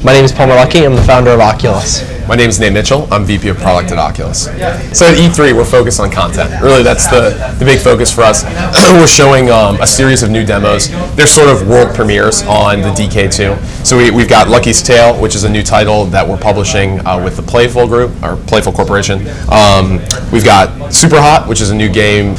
My name is Luckey. I'm the founder of Oculus. My name is Nate Mitchell. I'm VP of Product at Oculus. So at E3, we're focused on content. Really, that's the big focus for us. We're showing a series of new demos. They're sort of world premieres on the DK2. So we've got Luckey's Tale, which is a new title that we're publishing with the Playful Group, or Playful Corporation. We've got Super Hot, which is a new game,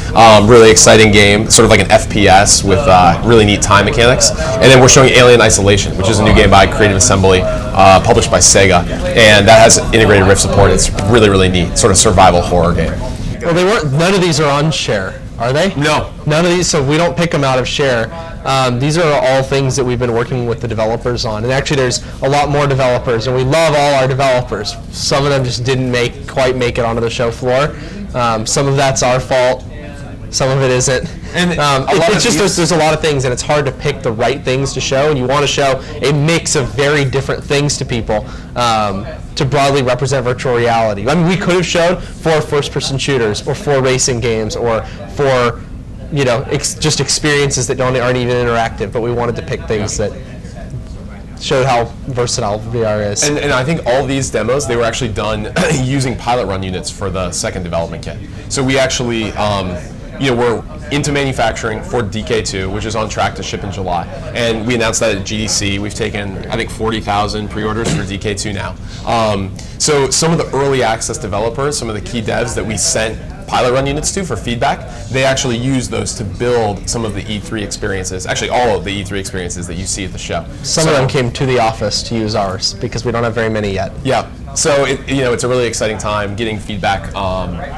really exciting game, sort of like an FPS with really neat time mechanics. And then we're showing Alien Isolation, which is a new game by Creative Assembly, published by Sega, and that has integrated Rift support. It's really, really neat, sort of survival horror game. Well, they weren't. None of these are on Share, are they? No. None of these, so we don't pick them out of Share. These are all things that we've been working with the developers on, and actually there's a lot more developers, and we love all our developers. Some of them just didn't quite make it onto the show floor. Some of that's our fault. Some of it isn't. And there's a lot of things, and it's hard to pick the right things to show, and you want to show a mix of very different things to people to broadly represent virtual reality. I mean, we could have showed 4 first-person shooters, or 4 racing games, or 4, just experiences that aren't even interactive, but we wanted to pick things that showed how versatile VR is. And I think all these demos, they were actually done using pilot run units for the second development kit. So we actually we're into manufacturing for DK2, which is on track to ship in July. And we announced that at GDC. We've taken, I think, 40,000 pre-orders for DK2 now. So some of the early access developers, some of the key devs that we sent pilot run units to for feedback, they actually use those to build some of the E3 experiences, actually all of the E3 experiences that you see at the show. Some of them came to the office to use ours because we don't have very many yet. Yeah. So it's a really exciting time getting feedback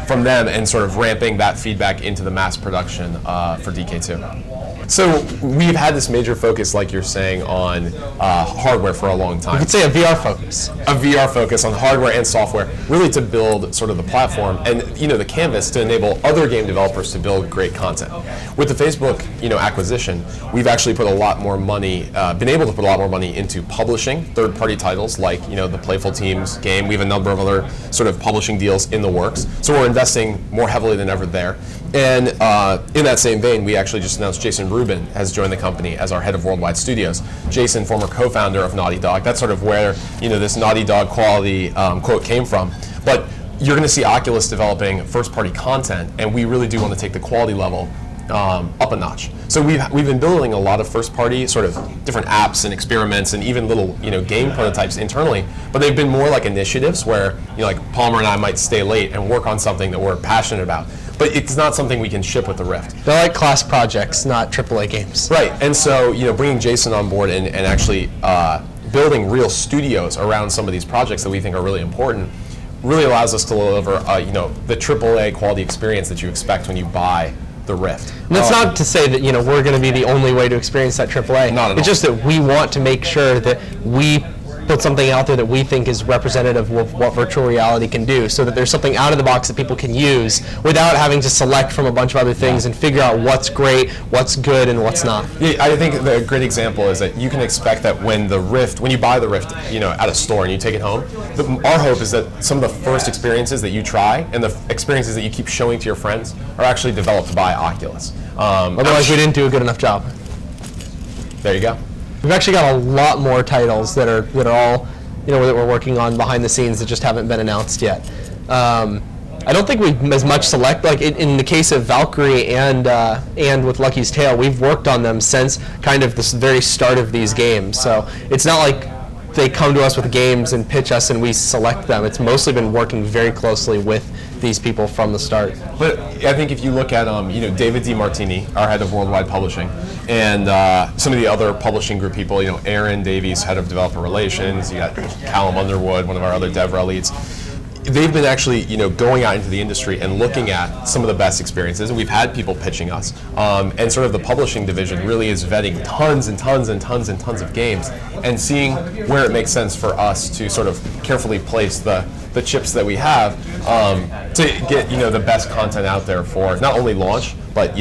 from them and sort of ramping that feedback into the mass production for DK2. So we've had this major focus, like you're saying, on hardware for a long time. You could say a VR focus. A VR focus on hardware and software, really to build sort of the platform and the canvas to enable other game developers to build great content. With the Facebook acquisition, we've actually put a lot more money, been able to put a lot more money into publishing third-party titles like the Playful Teams game. We have a number of other sort of publishing deals in the works, so we're investing more heavily than ever there. And in that same vein, we actually just announced Jason Rubin has joined the company as our head of worldwide studios. Jason, former co-founder of Naughty Dog. That's sort of where this Naughty Dog quality quote came from. But you're going to see Oculus developing first-party content, and we really do want to take the quality level up a notch. So we've been building a lot of first-party sort of different apps and experiments and even little game prototypes internally, but they've been more like initiatives where like Palmer and I might stay late and work on something that we're passionate about. But it's not something we can ship with the Rift. They're like class projects, not AAA games. Right, and so bringing Jason on board and actually building real studios around some of these projects that we think are really important really allows us to deliver the AAA quality experience that you expect when you buy the Rift. And that's not to say that we're going to be the only way to experience that AAA. Not at all. It's just that we want to make sure that we put something out there that we think is representative of what virtual reality can do, so that there's something out of the box that people can use without having to select from a bunch of other things and figure out what's great, what's good, and what's not. Yeah, I think the great example is that you can expect that when you buy the Rift, at a store and you take it home, our hope is that some of the first experiences that you try and the experiences that you keep showing to your friends are actually developed by Oculus. Otherwise, we didn't do a good enough job. There you go. We've actually got a lot more titles that are all, that we're working on behind the scenes that just haven't been announced yet. I don't think we as much select, like in the case of Valkyrie and with Luckey's Tale, we've worked on them since kind of the very start of these games. So it's not like they come to us with games and pitch us and we select them. It's mostly been working very closely with these people from the start. But I think if you look at David DiMartini, our head of worldwide publishing, and some of the other publishing group people, Aaron Davies, head of developer relations, you got Callum Underwood, one of our other DevRel leads. They've been actually going out into the industry and looking at some of the best experiences, and we've had people pitching us. And sort of the publishing division really is vetting tons and tons and tons and tons of games and seeing where it makes sense for us to sort of carefully place the chips that we have to get the best content out there for not only launch, but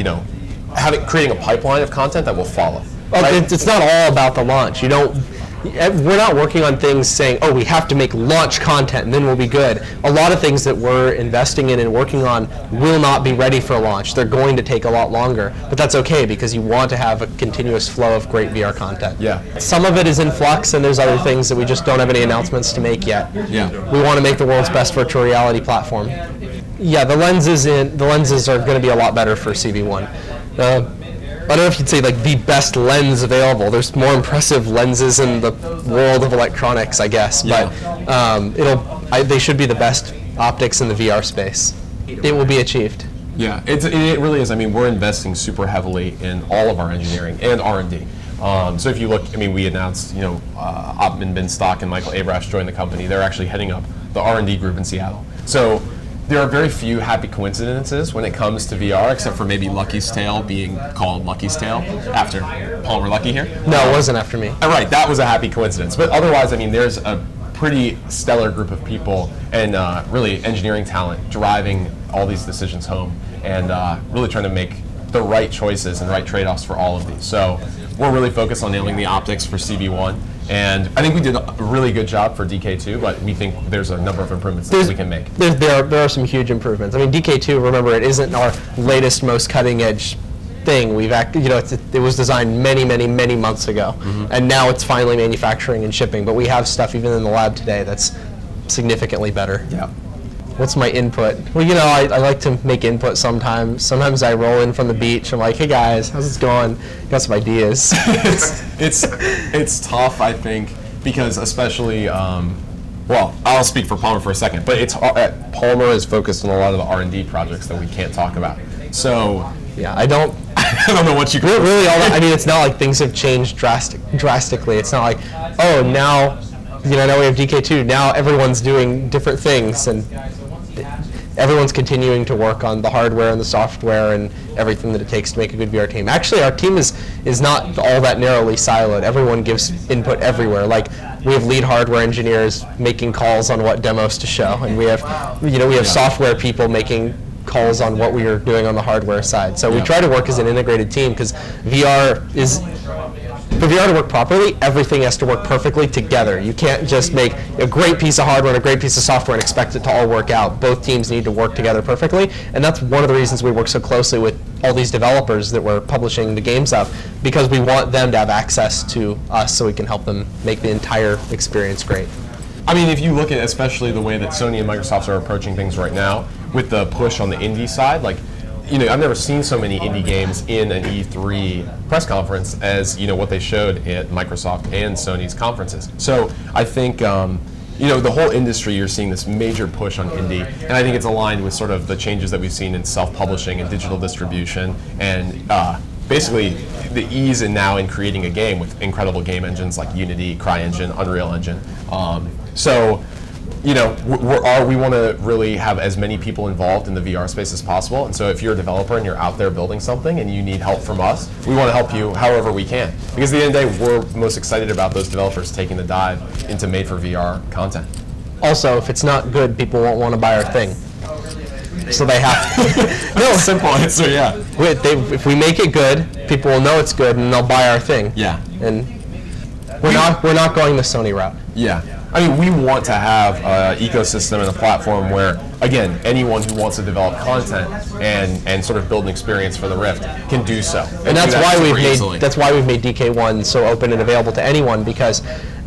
creating a pipeline of content that will follow. Well, right? It's not all about the launch. You don't we're not working on things saying, oh, we have to make launch content and then we'll be good. A lot of things that we're investing in and working on will not be ready for launch. They're going to take a lot longer, but that's okay because you want to have a continuous flow of great VR content. Yeah. Some of it is in flux, and there's other things that we just don't have any announcements to make yet. Yeah. We want to make the world's best virtual reality platform. Yeah, the lenses are going to be a lot better for CV1. I don't know if you'd say like the best lens available. There's more impressive lenses in the world of electronics, I guess. Yeah. But they should be the best optics in the VR space. It will be achieved. Yeah, it really is. I mean, we're investing super heavily in all of our engineering and R&D. So if you look, I mean, we announced, Ottman Bin Stock and Michael Abrash joined the company. They're actually heading up the R&D group in Seattle. So there are very few happy coincidences when it comes to VR, except for maybe Lucky's Tale being called Lucky's Tale after Palmer Luckey here. No, it wasn't after me. Right, that was a happy coincidence. But otherwise, I mean, there's a pretty stellar group of people and really engineering talent driving all these decisions home and really trying to make the right choices and right trade-offs for all of these. So we're really focused on nailing the optics for CV1. And I think we did a really good job for DK2, but we think there's a number of improvements that we can make. There are some huge improvements. I mean, DK2, remember, it isn't our latest, most cutting-edge thing. It was designed many, many, many months ago, and now it's finally manufacturing and shipping. But we have stuff even in the lab today that's significantly better. Yeah. What's my input? Well, I like to make input sometimes. Sometimes I roll in from the beach. I'm like, hey guys, how's it going? Got some ideas. It's tough, I think, because especially, well, I'll speak for Palmer for a second, but Palmer is focused on a lot of the R&D projects that we can't talk about. So yeah, I don't know what you can really all that. I mean, it's not like things have changed drastically. It's not like, oh, now we have DK2. Now everyone's doing different things, and everyone's continuing to work on the hardware and the software and everything that it takes to make a good VR team. Actually, our team is not all that narrowly siloed. Everyone gives input everywhere. Like, we have lead hardware engineers making calls on what demos to show, and we have software people making calls on what we are doing on the hardware side. So we try to work as an integrated team because for VR to work properly, everything has to work perfectly together. You can't just make a great piece of hardware and a great piece of software and expect it to all work out. Both teams need to work together perfectly, and that's one of the reasons we work so closely with all these developers that we're publishing the games of, because we want them to have access to us so we can help them make the entire experience great. I mean, if you look at especially the way that Sony and Microsoft are approaching things right now, with the push on the indie side, like, I've never seen so many indie games in an E3 press conference as, what they showed at Microsoft and Sony's conferences. So I think, the whole industry, you're seeing this major push on indie, and I think it's aligned with sort of the changes that we've seen in self-publishing and digital distribution, and basically the ease in creating a game with incredible game engines like Unity, CryEngine, Unreal Engine. We want to really have as many people involved in the VR space as possible. And so if you're a developer and you're out there building something and you need help from us, we want to help you however we can. Because at the end of the day, we're most excited about those developers taking the dive into made-for-VR content. Also, if it's not good, people won't want to buy our thing. So they have to. No, simple answer, yeah. If we make it good, people will know it's good and they'll buy our thing. Yeah. And we're not going the Sony route. Yeah. I mean, we want to have an ecosystem and a platform where, again, anyone who wants to develop content and sort of build an experience for the Rift can do so. And that's why we've made DK1 so open and available to anyone, because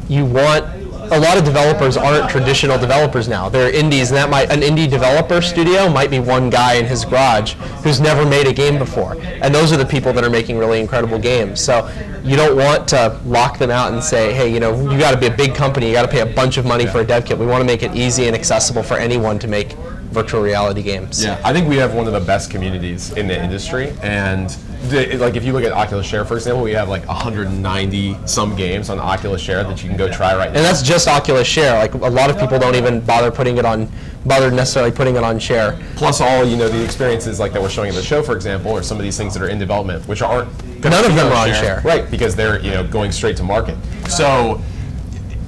a lot of developers aren't traditional developers now. They're indies, and an indie developer studio might be one guy in his garage who's never made a game before. And those are the people that are making really incredible games. So you don't want to lock them out and say, hey, you got to be a big company, you got to pay a bunch of money for a dev kit. We want to make it easy and accessible for anyone to make virtual reality games. Yeah, I think we have one of the best communities in the industry, and if you look at Oculus Share, for example, we have like 190 some games on Oculus Share that you can go try right now. And that's just Oculus Share. Like, a lot of people don't even bother necessarily putting it on Share. Plus all the experiences like that we're showing at the show, for example, or some of these things that are in development, which aren't none of them are on Share, right? Because they're going straight to market. So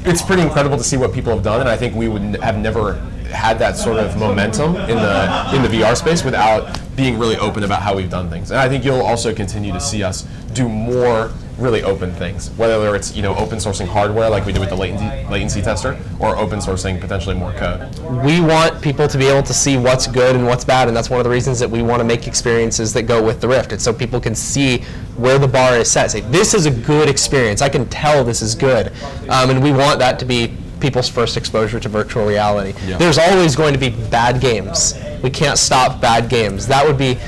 it's pretty incredible to see what people have done, and I think we would have never had that sort of momentum in the VR space without being really open about how we've done things. And I think you'll also continue to see us do more really open things, whether it's open sourcing hardware like we did with the latency tester, or open sourcing potentially more code. We want people to be able to see what's good and what's bad, and that's one of the reasons that we want to make experiences that go with the Rift. It's so people can see where the bar is set. Say, this is a good experience. I can tell this is good, and we want that to be people's first exposure to virtual reality. Yeah. There's always going to be bad games. We can't stop bad games. That would be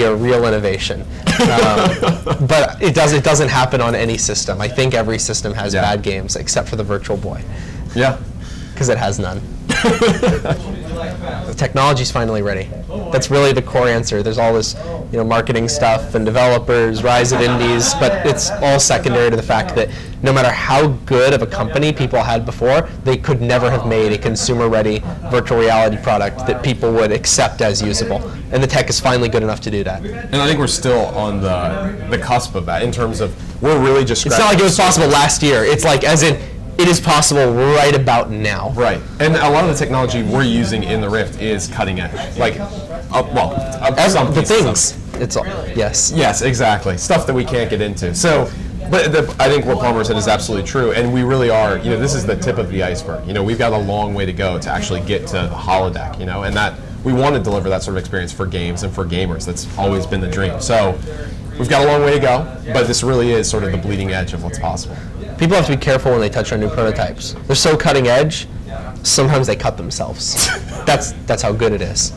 a real innovation. But it doesn't happen on any system. I think every system has bad games except for the Virtual Boy. Yeah. Because it has none. The technology's finally ready. That's really the core answer. There's all this, marketing stuff and developers, rise of indies, but it's all secondary to the fact that no matter how good of a company people had before, they could never have made a consumer-ready virtual reality product that people would accept as usable. And the tech is finally good enough to do that. And I think we're still on the cusp of that in terms of we're really just. It's not like it was possible last year. It's like as in. It is possible right about now. Right, and a lot of the technology we're using in the Rift is cutting edge. Like, some the pieces things. It's all yes. Yes, exactly. Stuff that we can't get into. So, but I think what Palmer said is absolutely true, and we really are. This is the tip of the iceberg. We've got a long way to go to actually get to the holodeck. And that we want to deliver that sort of experience for games and for gamers. That's always been the dream. So, we've got a long way to go, but this really is sort of the bleeding edge of what's possible. People have to be careful when they touch on new prototypes. They're so cutting edge, sometimes they cut themselves. That's how good it is.